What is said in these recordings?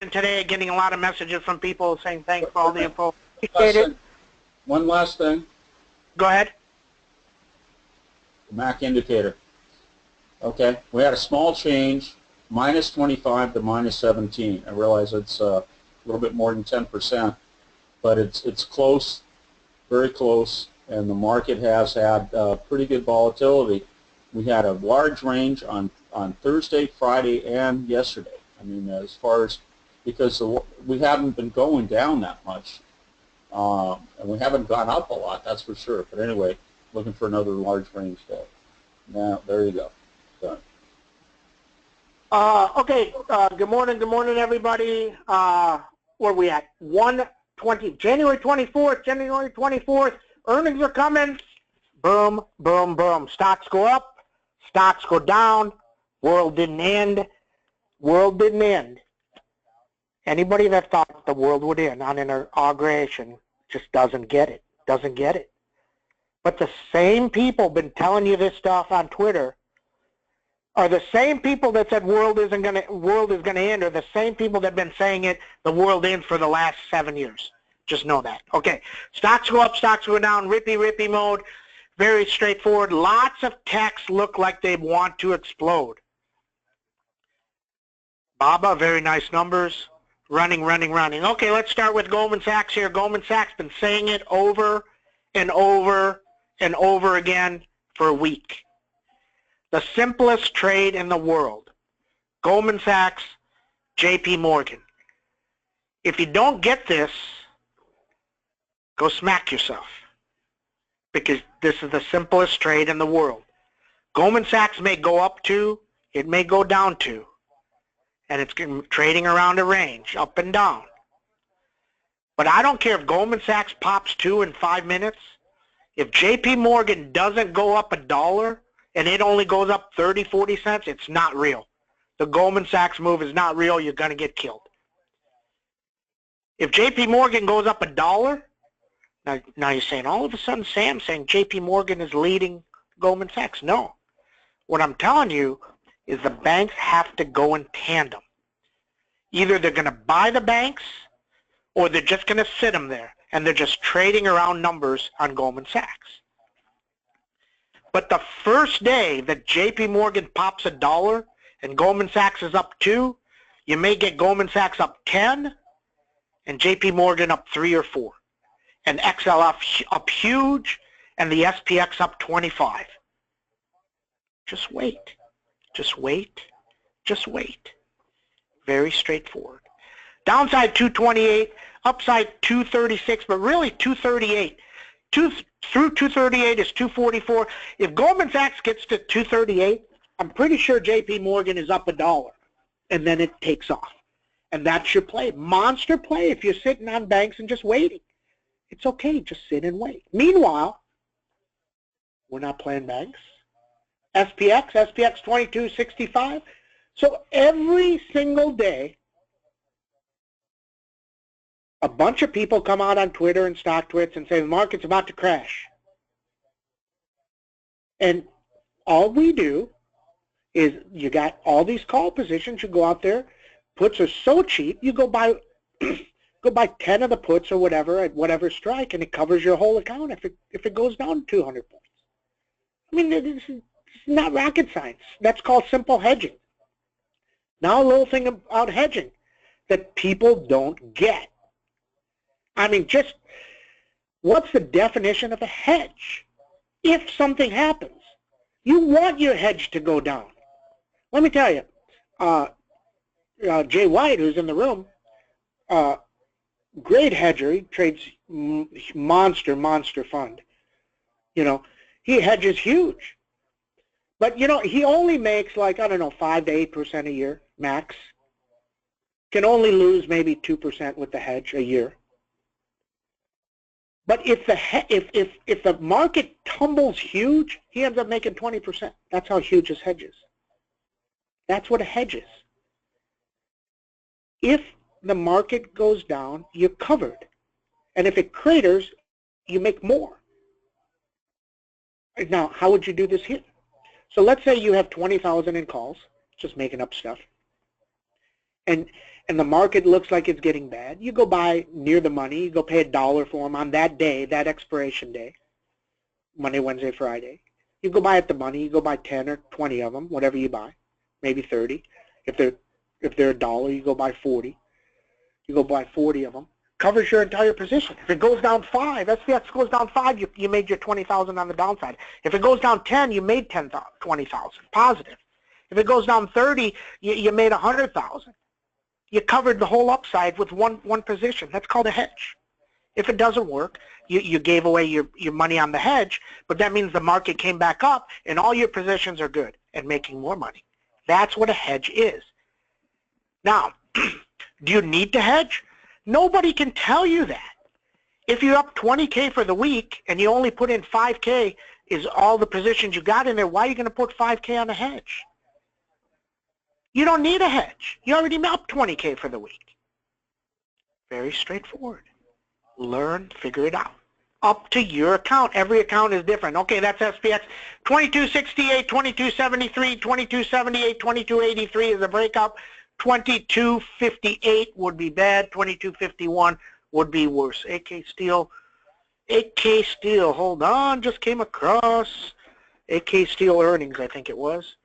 today, getting a lot of messages from people saying thanks for all the info. Appreciate it. One last thing. Go ahead. The MAC indicator. Okay, we had a small change, minus 25 to minus 17. I realize it's a little bit more than 10%, but it's close, very close, and the market has had pretty good volatility. We had a large range on Thursday, Friday, and yesterday. I mean, as far as, because we haven't been going down that much, and we haven't gone up a lot, that's for sure. But anyway, looking for another large range day. Now, there you go. Done. Okay, good morning, everybody. Where are we at? January 24th, earnings are coming. Boom, boom, boom. Stocks go up, stocks go down. World didn't end. Anybody that thought the world would end on inauguration just doesn't get it, But the same people been telling you this stuff on Twitter are the same people that said world is going to end, are the same people that have been saying it, the world ends for the last 7 years. Just know that. Okay, stocks go up, stocks go down, rippy mode, very straightforward. Lots of techs look like they want to explode. Baba, very nice numbers. Running. Okay, let's start with Goldman Sachs here. Goldman Sachs been saying it over and over and over again for a week. The simplest trade in the world. Goldman Sachs, JP Morgan. If you don't get this, go smack yourself, because this is the simplest trade in the world. Goldman Sachs may go up to, it may go down to, and it's trading around a range, up and down. But I don't care if Goldman Sachs pops 2 in 5 minutes. If JP Morgan doesn't go up $1 and it only goes up 30, 40 cents, it's not real. The Goldman Sachs move is not real. You're going to get killed. If JP Morgan goes up $1, now you're saying, all of a sudden Sam's saying JP Morgan is leading Goldman Sachs. No. What I'm telling you is the banks have to go in tandem. Either they're going to buy the banks or they're just going to sit them there, and they're just trading around numbers on Goldman Sachs. But the first day that JP Morgan pops $1 and Goldman Sachs is up 2, you may get Goldman Sachs up 10 and JP Morgan up 3 or 4. And XL up huge and the SPX up 25. Just wait. Very straightforward. Downside 228, upside 236, but really 238. Through 238 is 244. If Goldman Sachs gets to 238, I'm pretty sure JP Morgan is up $1, and then it takes off. And that's your play. Monster play if you're sitting on banks and just waiting. It's okay, just sit and wait. Meanwhile, we're not playing banks. SPX 2265. So every single day, a bunch of people come out on Twitter and StockTwits and say the market's about to crash. And all we do is you got all these call positions. You go out there. Puts are so cheap. You go buy 10 of the puts or whatever at whatever strike, and it covers your whole account if it goes down 200 points. I mean, this is not rocket science. That's called simple hedging. Now a little thing about hedging that people don't get. I mean, just what's the definition of a hedge? If something happens, you want your hedge to go down. Let me tell you, Jay White, who's in the room, great hedger. He trades monster fund. You know, he hedges huge. But, you know, he only makes like, I don't know, 5 to 8% a year, max. Can only lose maybe 2% with the hedge a year. But if the market tumbles huge, he ends up making 20%. That's how huge his hedge is. That's what a hedge is. If the market goes down, you're covered. And if it craters, you make more. Now, how would you do this here? So let's say you have 20,000 in calls, just making up stuff. And and the market looks like it's getting bad, you go buy near the money, you go pay $1 for them on that day, that expiration day, Monday, Wednesday, Friday. You go buy at the money, you go buy 10 or 20 of them, whatever you buy, maybe 30. If they're $1, you go buy 40. You go buy 40 of them. Covers your entire position. If it goes down 5, SPX goes down 5, you made your 20,000 on the downside. If it goes down 10, you made 20,000 positive. If it goes down 30, you made 100,000. You covered the whole upside with one position. That's called a hedge. If it doesn't work, you gave away your money on the hedge, but that means the market came back up and all your positions are good and making more money. That's what a hedge is. Now, do you need to hedge? Nobody can tell you that. If you're up 20K for the week and you only put in 5K is all the positions you got in there, why are you going to put 5K on a hedge? You don't need a hedge. You already up 20K for the week. Very straightforward. Learn, figure it out. Up to your account. Every account is different. Okay, that's SPX. 2268, 2273, 2278, 2283 is a breakup. 2258 would be bad. 2251 would be worse. AK Steel, hold on, just came across. AK Steel earnings, I think it was.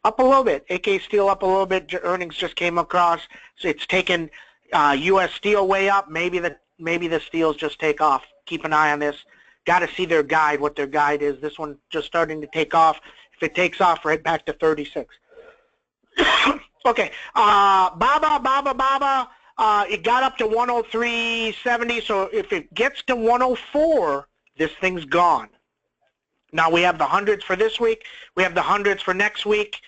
Up a little bit. AK Steel up a little bit. Earnings just came across. So it's taken U.S. Steel way up. Maybe the steels just take off. Keep an eye on this. Got to see their guide, what their guide is. This one just starting to take off. If it takes off, right back to 36. Okay. Baba. It got up to 103.70. So if it gets to 104, this thing's gone. Now we have the hundreds for this week. We have the hundreds for next week.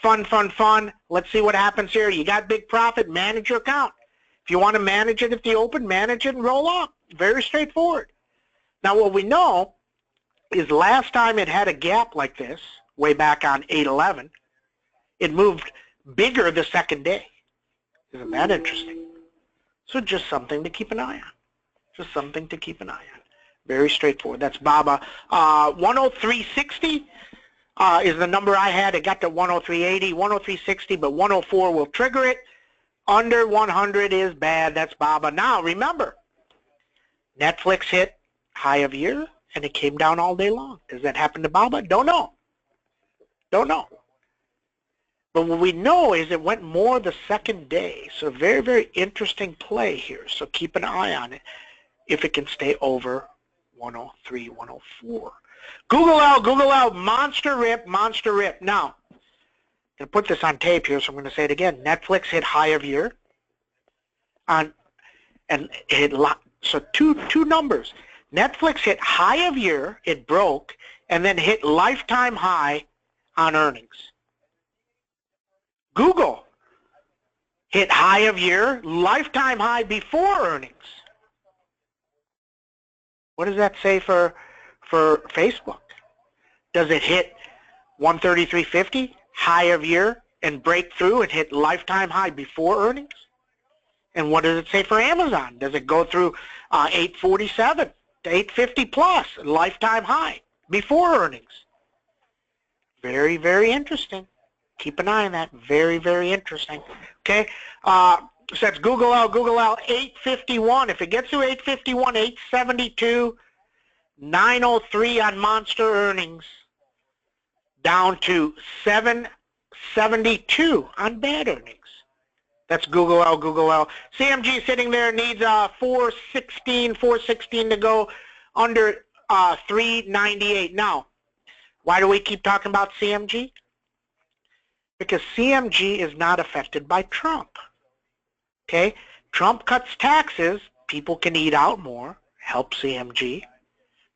Fun. Let's see what happens here. You got big profit, manage your account. If you want to manage it at the open, manage it and roll up. Very straightforward. Now what we know is last time it had a gap like this, way back on 8/11, it moved bigger the second day. Isn't that interesting? So just something to keep an eye on. Just something to keep an eye on. Very straightforward. That's BABA. 103.60 is the number I had. It got to 103.80, 103.60, but 104 will trigger it. Under 100 is bad. That's BABA. Now, remember, Netflix hit high of year, and it came down all day long. Does that happen to BABA? Don't know. But what we know is it went more the second day. So very, very interesting play here. So keep an eye on it if it can stay over 103, 104. Google out, monster rip. Now, I'm going to put this on tape here, so I'm going to say it again. Netflix hit high of year, and it so two numbers. Netflix hit high of year, it broke, and then hit lifetime high on earnings. Google hit high of year, lifetime high before earnings. What does that say for Facebook? Does it hit 133.50, high of year, and break through and hit lifetime high before earnings? And what does it say for Amazon? Does it go through 847 to 850 plus, lifetime high, before earnings? Very, very interesting. Keep an eye on that. Very, very interesting. Okay. So that's Google out, 851. If it gets to 851, 872, 903 on monster earnings, down to 772 on bad earnings. That's Google out. CMG sitting there needs 416 to go under 398. Now, why do we keep talking about CMG? Because CMG is not affected by Trump. Okay? Trump cuts taxes, people can eat out more, help CMG.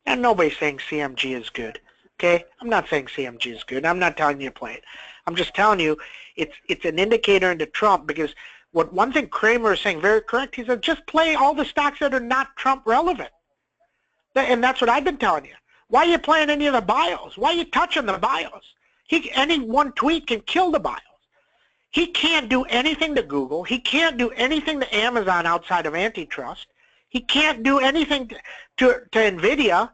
And nobody's saying CMG is good. Okay? I'm not saying CMG is good. I'm not telling you to play it. I'm just telling you it's an indicator into Trump, because one thing Kramer is saying, very correct, he said just play all the stocks that are not Trump relevant. And that's what I've been telling you. Why are you playing any of the bios? Why are you touching the bios? Any one tweet can kill the bios. He can't do anything to Google. He can't do anything to Amazon outside of antitrust. He can't do anything to NVIDIA.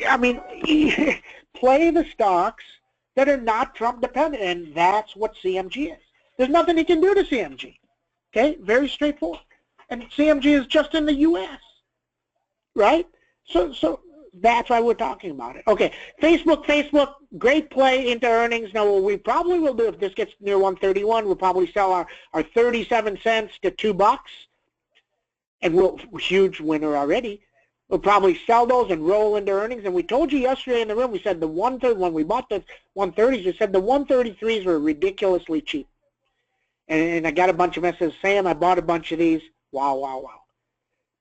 I mean, play the stocks that are not Trump dependent, and that's what CMG is. There's nothing he can do to CMG. Okay, very straightforward. And CMG is just in the U.S., right? So that's why we're talking about it. Okay, Facebook, great play into earnings. Now, what we probably will do if this gets near 131, we'll probably sell our 37 cents to $2, and we'll huge winner already. We'll probably sell those and roll into earnings. And we told you yesterday in the room, we said the 130 when we bought the 130s, we said the 133s were ridiculously cheap. And I got a bunch of messages saying I bought a bunch of these. Wow, wow, wow.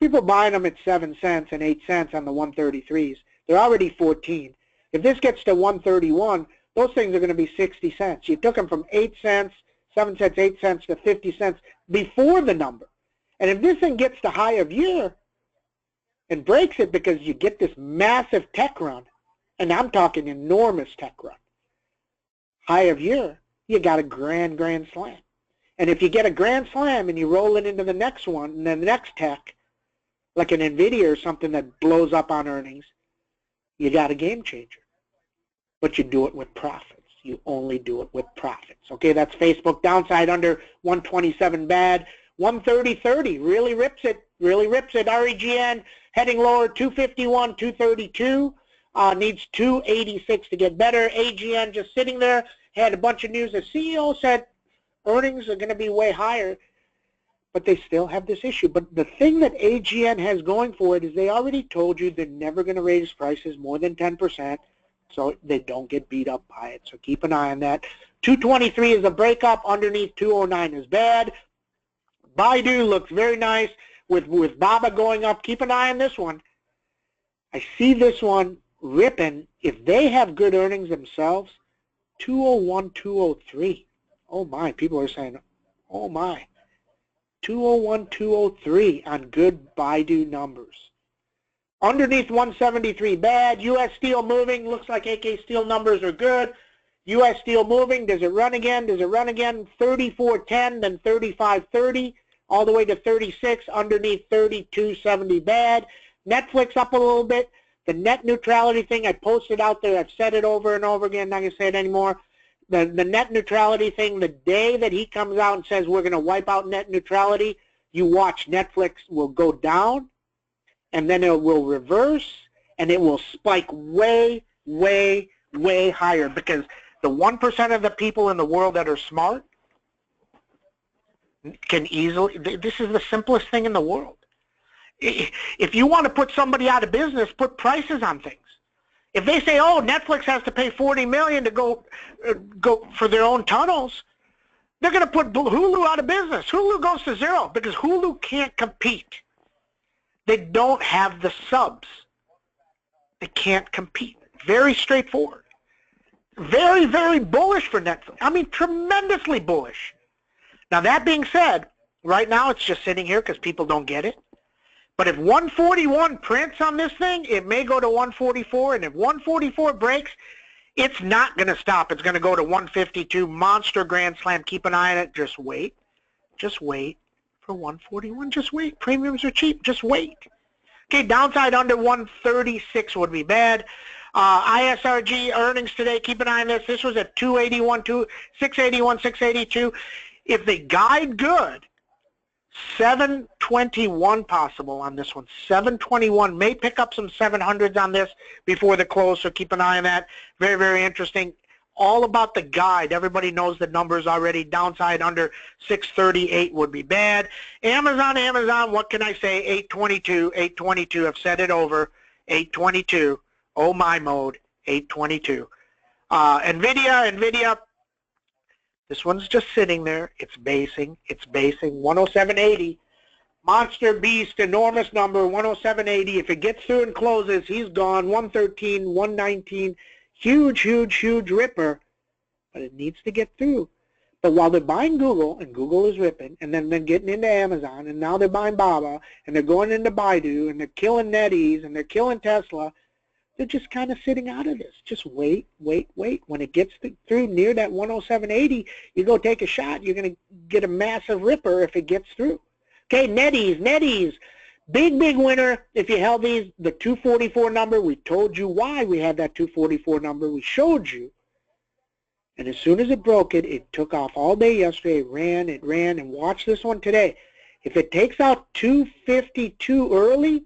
People buying them at 7 cents and 8 cents on the 133s. They're already 14. If this gets to 131, those things are going to be 60 cents. You took them from 8 cents, 7 cents, 8 cents to 50 cents before the number. And if this thing gets to high of year and breaks it because you get this massive tech run, and I'm talking enormous tech run, high of year, you got a grand slam. And if you get a grand slam and you roll it into the next one and then the next tech, like an NVIDIA or something that blows up on earnings, you got a game changer. But you do it with profits. You only do it with profits. Okay, that's Facebook. Downside under 127 bad. 130.30 really rips it. REGN heading lower, 251, 232. Needs 286 to get better. AGN just sitting there. Had a bunch of news. The CEO said earnings are going to be way higher, but they still have this issue. But the thing that AGN has going for it is they already told you they're never going to raise prices more than 10%, so they don't get beat up by it. So keep an eye on that. 223 is a breakup. Underneath 209 is bad. Baidu looks very nice with Baba going up. Keep an eye on this one. I see this one ripping. If they have good earnings themselves, 201, 203. Oh my, people are saying, oh my. 201, 203 on good Baidu numbers. Underneath 173 bad. U.S. Steel moving. Looks like AK Steel numbers are good. U.S. Steel moving. Does it run again? 34.10, then 35.30, all the way to 36. Underneath 32.70 bad. Netflix up a little bit. The net neutrality thing I posted out there. I've said it over and over again. Not going to say it anymore. The net neutrality thing, the day that he comes out and says we're going to wipe out net neutrality, you watch Netflix will go down, and then it will reverse, and it will spike way, way, way higher, because the 1% of the people in the world that are smart can easily, this is the simplest thing in the world. If you want to put somebody out of business, put prices on things. If they say, oh, Netflix has to pay $40 million to go for their own tunnels, they're going to put Hulu out of business. Hulu goes to zero because Hulu can't compete. They don't have the subs. They can't compete. Very straightforward. Very, very bullish for Netflix. I mean, tremendously bullish. Now, that being said, right now it's just sitting here because people don't get it. But if 141 prints on this thing, it may go to 144, and if 144 breaks, it's not going to stop. It's going to go to 152, monster grand slam. Keep an eye on it. Just wait. Just wait for 141. Just wait. Premiums are cheap. Just wait. Okay, downside under 136 would be bad. ISRG earnings today, keep an eye on this. This was at 281, 681, 682. If they guide good, 721 possible on this one. 721 may pick up some 700s on this before the close, so keep an eye on that. Very, very interesting. All about the guide. Everybody knows the numbers already. Downside under 638 would be bad. Amazon, what can I say? 822. I've said it over. 822. Oh my mode. 822. NVIDIA. This one's just sitting there. It's basing. 107.80. Monster beast, enormous number, 107.80. If it gets through and closes, he's gone. 113, 119. Huge, huge, huge ripper. But it needs to get through. But while they're buying Google, and Google is ripping, and then they're getting into Amazon, and now they're buying Baba, and they're going into Baidu, and they're killing NetEase, and they're killing Tesla, they're just kind of sitting out of this. Just wait. When it gets through near that 107.80, you go take a shot. You're going to get a massive ripper if it gets through. Okay, NetEase. Big winner if you held these. The 244 number, we told you why we had that 244 number. We showed you. And as soon as it broke it, it took off all day yesterday. It ran, and watch this one today. If it takes out 252 early,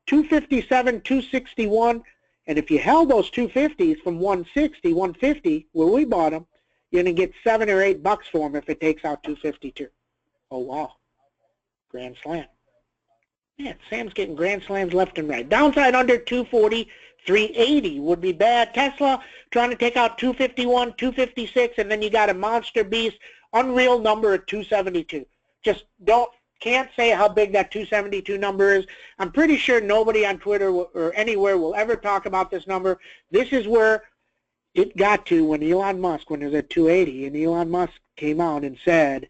257, 261, and if you held those 250s from 160, 150, where we bought them, you're going to get $7 or $8 for them if it takes out 252. Oh, wow. Grand slam. Man, Sam's getting grand slams left and right. Downside under 240, 380 would be bad. Tesla trying to take out 251, 256, and then you got a monster beast, unreal number at 272. Just can't say how big that 272 number is. I'm pretty sure nobody on Twitter or anywhere will ever talk about this number. This is where it got to when Elon Musk, when it was at 280, and Elon Musk came out and said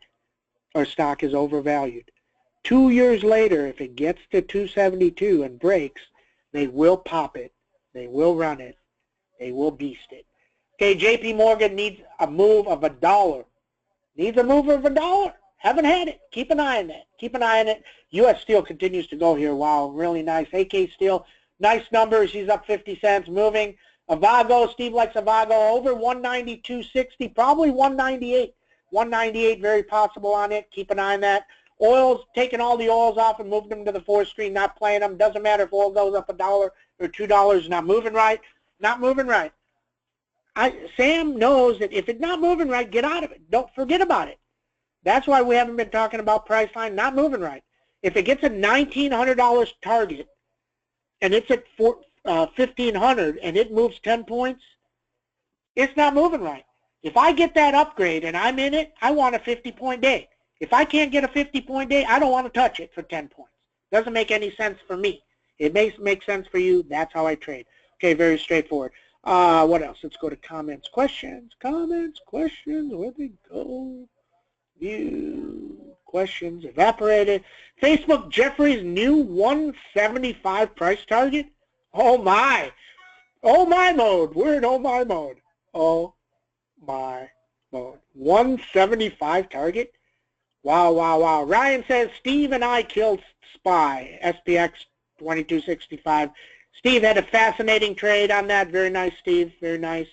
our stock is overvalued. 2 years later, if it gets to 272 and breaks, they will pop it. They will run it. They will beast it. Okay, JP Morgan needs a move of $1. Needs a move of $1. Haven't had it. Keep an eye on that. Keep an eye on it. U.S. Steel continues to go here. Wow, really nice. AK Steel, nice numbers. He's up 50 cents, moving. Avago, Steve likes Avago, over 192.60, probably 198. 198, very possible on it. Keep an eye on that. Oil's taking all the oils off and moving them to the 4 screen, not playing them. Doesn't matter if oil goes up $1 or $2, not moving right. Not moving right. Sam knows that if it's not moving right, get out of it. Don't forget about it. That's why we haven't been talking about price line, not moving right. If it gets a $1,900 target and it's at $1,500 and it moves 10 points, it's not moving right. If I get that upgrade and I'm in it, I want a 50-point day. If I can't get a 50-point day, I don't want to touch it for 10 points. Doesn't make any sense for me. It may make sense for you. That's how I trade. Okay, very straightforward. What else? Let's go to comments, questions. Comments, questions. Where'd they go? View, questions, evaporated. Facebook, Jeffrey's new 175 price target. Oh my. Oh my mode. We're in oh my mode. Oh my mode. 175 target. Wow, wow, wow. Ryan says, Steve and I killed SPY, SPX 2265. Steve had a fascinating trade on that. Very nice, Steve. Very nice.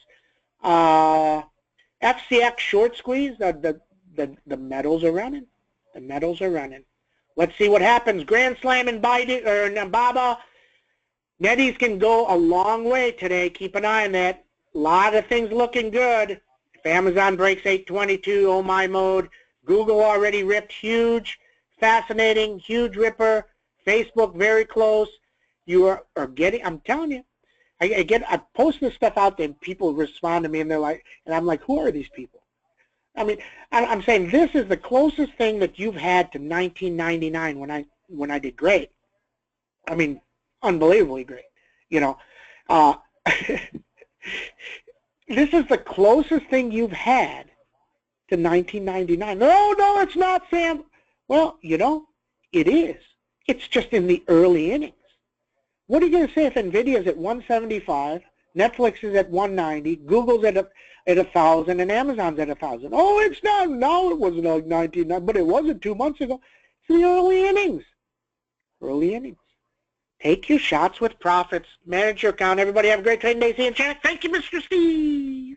FCX short squeeze. The metals are running. The metals are running. Let's see what happens. Grand Slam and Biden or Nababa. Netties can go a long way today. Keep an eye on that. A lot of things looking good. If Amazon breaks 822, oh my mode. Google already ripped huge. Fascinating, huge ripper. Facebook very close. You are getting, I'm telling you, I post this stuff out there and people respond to me and they're like, and I'm like, who are these people? I mean, I'm saying this is the closest thing that you've had to 1999 when I did great. I mean, unbelievably great. You know, this is the closest thing you've had to 1999. No, it's not, Sam. Well, you know, it is. It's just in the early innings. What are you going to say if NVIDIA's at 175, Netflix is at 190, Google's at 1,000, and Amazon's at 1,000? Oh, it's not. No, it wasn't like 1990, but it wasn't 2 months ago. It's the early innings. Early innings. Take your shots with profits. Manage your account. Everybody have a great trading day. See you in chat. Thank you, Mr. Steve.